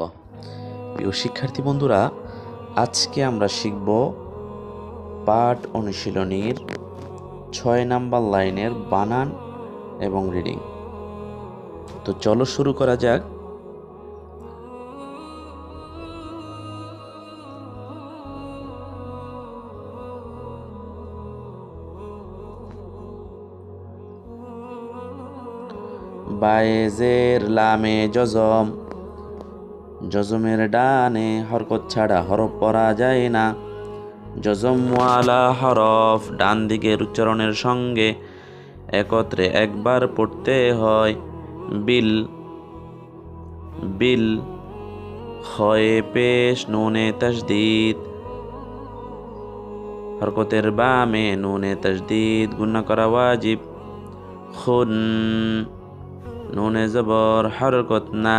রাহমাতুল্লাহ। প্রিয় শিক্ষার্থী বন্ধুরা, আজকে আমরা শিখব পাঠ অনুশীলনীর ৬ নাম্বার লাইনের বানান এবং রিডিং। তো চলো শুরু করা যাক। বায়েজের লামে জজম, জজমের ডানে হরকত ছাড়া হরফ পড়া যায় না। জজমওয়ালা হরফ ডান দিকের উচ্চারণের সঙ্গে একত্রে একবার পড়তে হয়। বিল, বিল। খয়ে পেশ নুনে তাসদিদ, হরকতের বামে নুনে তাসদিদ গুণা করা ওয়াজিব। খুন, নুনে জবর হরকত না,